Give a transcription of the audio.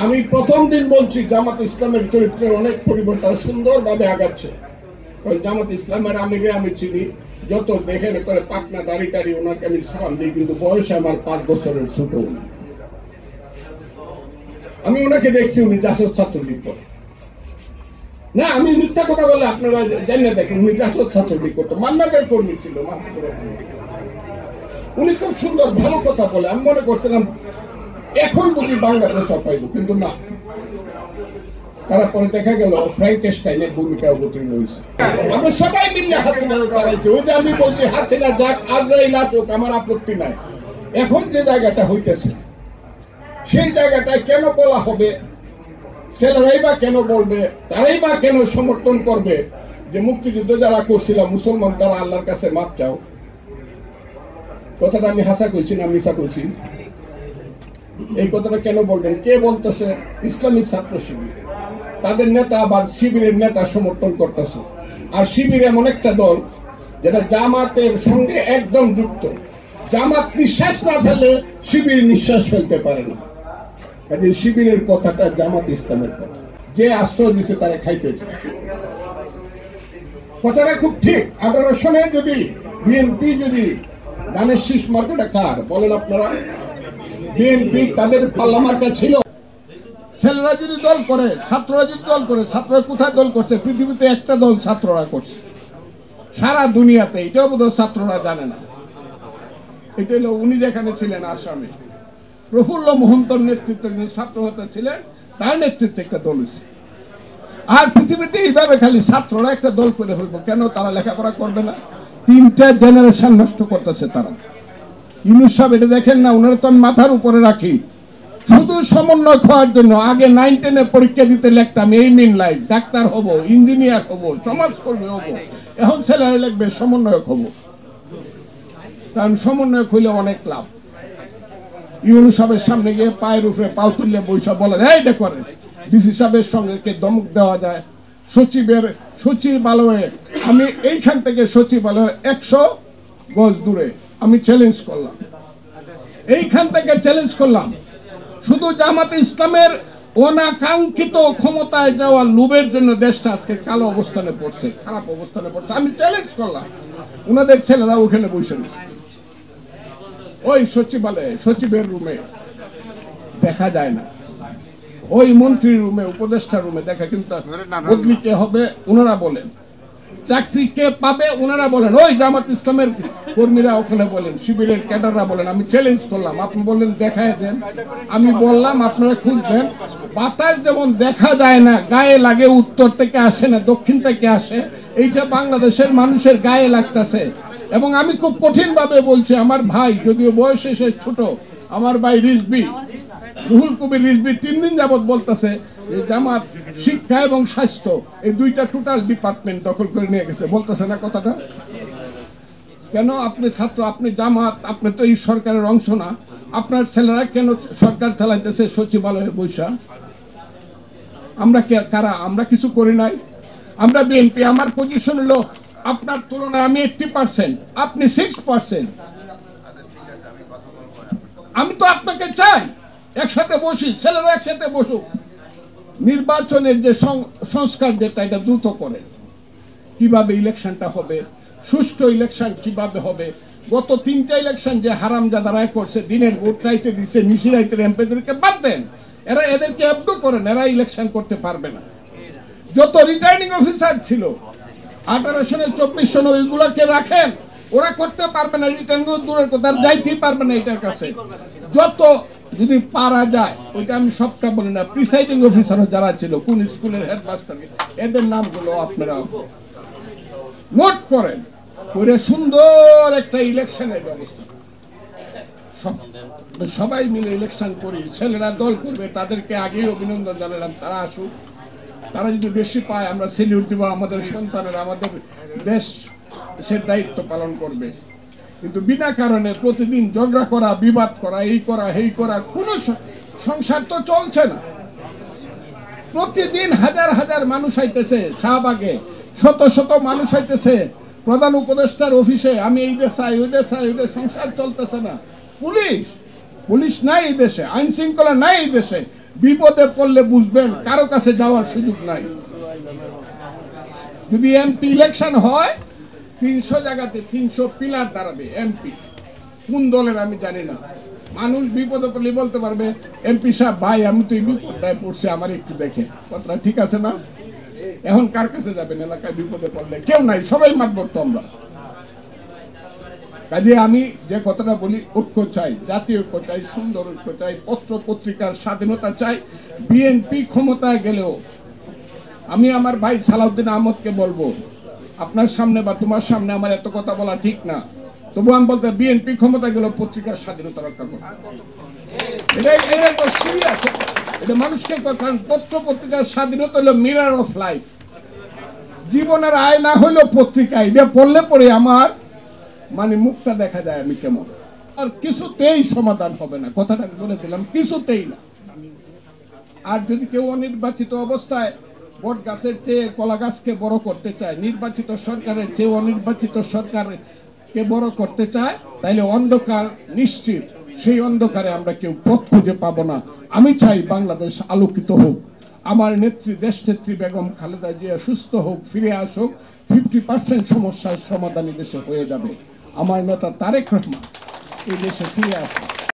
আমি প্রথম দিন বলছি জামাত ইসলামের চরিত্রের অনেক পরিবর্তন সুন্দরভাবে আগাচ্ছে। জামাত ইসলামের আমিরে আমি চিনি, যত দেখেন করে পাকনা দাড়ি টাড়ি ওনাকে আমি সালাম দিই, কিন্তু বয়সে আমার 5 বছরের ছোট। আমি ওনাকে দেখছি উনি জাসদ ছাত্রলীগ করে না, আমি মিথ্যা কথা বলে আপনারা জানিয়ে দেখেন উনি জাসদ ছাত্রলীগ করতো, মান্নাদের কর্মী ছিল। উনি খুব সুন্দর ভালো কথা বলে, আমি মনে করছিলাম এখন বুঝি বাংলাদেশ পাইব, কিন্তু না, তারা পরে দেখা গেল ফ্র্যাঙ্কেস্টাইনের ভূমিকা অবতীর্ণ হয়েছে। আমরা সবাই মিলে হাসিনার দাঁড়াইছি। ওই যে আমি বলছি হাসিনা যাক, আজরাইল আসুক, আমার আপত্তি নাই। এখন যে জায়গাটা হইতেছে সেই জায়গাটায় কেন বলা হবে, ছেলেরাই বা কেন বলবে, তারাই বা কেন সমর্থন করবে যে মুক্তিযুদ্ধ যারা করছিলাম মুসলমান তারা আল্লাহর কাছে মাপ চাও? কথাটা আমি হাসা কইছি না মিশা কইছি? এই কথাটা কেন বলবেন? কে বলতেছে? ইসলামী ছাত্র শিবির, তাদের নেতা আবার শিবিরের নেতা সমর্থন করতেছে। আর শিবির এমন একটা দল যেটা জামাতের সঙ্গে একদম যুক্ত। জামাত নিঃশ্বাস না ফেলে শিবির নিঃশ্বাস ফেলতে পারে না। কাজে শিবিরের কথাটা জামাত ইসলামের কথা, যে আশ্রয় দিচ্ছে তারা খাইতেছে। কথাটা খুব ঠিক। 18 সনে যদি বিএনপি যদি ধানের শীষ মার্কাটা কার বলেন আপনারা? বিএনপি তাদের পাল্লা মার্কা ছিল। ছেলেরা যদি দল করে, ছাত্ররা যদি দল করে, ছাত্ররা কোথায় দল করছে? পৃথিবীতে একটা দল ছাত্ররা করছে সারা দুনিয়াতে, এটাও বোধহয় ছাত্ররা জানে না। এটা হলো উনি যেখানে ছিলেন আসামে, প্রফুল্ল মোহন্তর নেতৃত্বে ছাত্র নেতা ছিলেন, তার নেতৃত্বে একটা দল হয়েছে। আর পৃথিবীতে এইভাবে খালি ছাত্ররা একটা দল করে ফেলবো কেন? তারা লেখাপড়া করবে না? 3টা জেনারেশন নষ্ট করতেছে তারা। ইউনূস সাহেব এটা দেখেন না? ওনারা তো আমি মাথার উপরে রাখি শুধু সমন্বয় হওয়ার জন্য। আগে 9, 10-এ পরীক্ষা দিতে লিখতাম এই মিন লাইফ, ডাক্তার হব, ইঞ্জিনিয়ার হব, সমাজকর্মী হব। এখন ছেলেরা লিখবে সমন্বয়ক হব, কারণ সমন্বয়ক হইলে অনেক লাভ। ইউনূস সাহেবের সামনে গিয়ে পায়ের উপরে পাও তুললে বৈশাখ বলেন এইটা করেন। ডিসি সাহেবের সঙ্গে কে ধমক দেওয়া যায়? সচিবালয়ে আমি এইখান থেকে সচিবালয়ে 100 গজ দূরে আমি চ্যালেঞ্জ করলাম, এইখান থেকে চ্যালেঞ্জ করলাম। শুধু জামাতে ইসলামের অনাকাঙ্ক্ষিত ক্ষমতায় যাওয়ার লোভের জন্য দেশটা আজকে কালো অবস্থানে পড়ছে, খারাপ অবস্থানে পড়ছে। আমি চ্যালেঞ্জ করলাম, ওনাদের ছেলেরা ওখানে বসে ওই সচিবালয়ে সচিবের রুমে দেখা যায় না, ওই মন্ত্রীর রুমে, উপদেষ্টা রুমে দেখা। কিন্তু বদলি কে হবে ওনারা বলেন, চাকরি কে পাবে ওনারা বলেন, ওই জামাত ইসলামের কর্মীরা ওখানে বলেন, শিবিরের ক্যাডাররা বলেন। আমি চ্যালেঞ্জ করলাম, আপনি বললেন দেখায় দেন। আমি বললাম আপনারা খুঁজবেন। বাতাস যেমন দেখা যায় না, গায়ে লাগে, উত্তর থেকে আসে না দক্ষিণ থেকে আসে, এইটা বাংলাদেশের মানুষের গায়ে লাগতেছে। এবং আমি খুব কঠিন ভাবে বলছি, আমার ভাই যদিও বয়সে সে ছোট, আমার ভাই রিজভী, রুহুল কবির রিজভী 3 দিন যাবত বলতেছে যে জামাত শিক্ষা এবং স্বাস্থ্য এই 2টা টোটাল ডিপার্টমেন্ট দখল করে নিয়ে গেছে। বলতেছে না কথাটা? কেন? আপনি ছাত্র, আপনি জামাত, আপনি তো এই সরকারের অংশ না। আপনার ছেলেরা কেন সরকার চালাইতেছে সচিবালয়ে বৈশা? আমরা কারা? আমরা কিছু করি নাই। আমরা বিএনপি, আমার পজিশন হলো আপনার তুলনায় আমি 80%, আপনি 6%। আমি তো আপনাকে চাই একসাথে বসি, ছেলেরা একসাথে বসুক। নির্বাচনের যে সংস্কার যেটা, এটা দ্রুত করে। কিভাবে ইলেকশনটা হবে, সুষ্ঠু ইলেকশন কিভাবে হবে? গত 3টা ইলেকশন যে হারামজাদারা করছে, দিনের ভোট রাইতে দিচ্ছে, নিশি রাইতে এমপিদেরকে বাদ দেন, এদেরকে অ্যাবডু করেন, এরা ইলেকশন করতে পারবে না। যত রিটার্নিং অফিসার ছিল 18 সনে 24 সনে ওইগুলোকে রাখেন, ওরা করতে পারবে না। রিটার্নিং দূরের কথা, যাইতেই পারবে না এটার কাছে। যত যদি পারা যায়, ওইটা আমি সবটা বলি না, প্রিসাইডিং অফিসার যারা ছিল, কোন স্কুলের হেডমাস্টার, এদের নামগুলো আপনারা নোট করেন, করে সুন্দর একটা ইলেকশনের ব্যবস্থা। সবাই মিলে ইলেকশন করি, ছেলেরা দল করবে, তাদেরকে আগেই অভিনন্দন জানালাম, তারা আসুক। তারা যদি বেশি পায় আমরা সেলিউট দিব, আমাদের সন্তানেরা আমাদের দেশের দায়িত্ব পালন করবে। কিন্তু বিনা কারণে প্রতিদিন ঝগড়া করা, বিবাদ করা, এই করা এই করা, কোন সংসার তো চলছে না। প্রতিদিন হাজার হাজার মানুষ আইতেছে শাহবাগে, শত শত মানুষ আইতেছে প্রধান উপদেষ্টার অফিসে, আমি এইটা চাই ওইটা চাই, ওইটা সংসার চলতেছে না। পুলিশ নাই এই দেশে, আইন শৃঙ্খলা নাই এই দেশে। বিপদে পড়লে বুঝবেন কারো কাছে যাওয়ার সুযোগ নাই। যদি এমপি ইলেকশন হয় 300 জায়গাতে 300 পিলার দাঁড়াবে এমপি, কোন দলের আমি জানি না। মানুষ বিপদে পড়লে বলতে পারবে এমপি সাহেব ভাই আমি তো এই বিপদটায় পড়ছি আমার একটু দেখে, কথাটা ঠিক আছে না? এখন কার কাছে যাবেন এলাকায় বিপদে পড়লে? কেউ নাই, সবাই মাতবর তো আমরা। কাজে আমি যে কথাটা বলি, ঐক্য চাই, জাতীয় ঐক্য চাই, সুন্দর ঐক্য চাই, পত্র পত্রিকার স্বাধীনতা চাই। বিএনপি ক্ষমতায় গেলেও আমি আমার ভাই সালাউদ্দিন আহমদকে বলবো, আপনার সামনে বা তোমার সামনে আমার এত কথা বলা ঠিক না, তবু আমি বলতে বিএনপি ক্ষমতায় গেলেও পত্রিকার স্বাধীনতা রক্ষা করবো। এটা তো সিরিয়াস, এটা মানুষকে, কারণ পত্র পত্রিকার স্বাধীনতা হলো মিরর অফ লাইফ, জীবনের আয়না হইলো পত্রিকা। এটা পড়লে পরে আমার মানে মুখটা দেখা যায় আমি কেমন। আর কিছুতেই সমাধান হবে না, কথাটা আমি বলে দিলাম, কিছুতেই না। আর যদি কেউ অনির্বাচিত অবস্থায় বট গাছের চেয়ে কলা গাছকে বড় করতে চায়, নির্বাচিত সরকারের চেয়ে অনির্বাচিত সরকারকে বড় করতে চায়, তাইলে অন্ধকার নিশ্চিত, সেই অন্ধকারে আমরা কেউ পথ খুঁজে পাবো না। আমি চাই বাংলাদেশ আলোকিত হোক, আমার নেত্রী দেশ নেত্রী বেগম খালেদা জিয়া সুস্থ হোক, ফিরে আসুক, 50% সমস্যার সমাধান দেশে হয়ে যাবে। আমার নেতা তারেক রহমান এই দেশে ফিরে আসবে।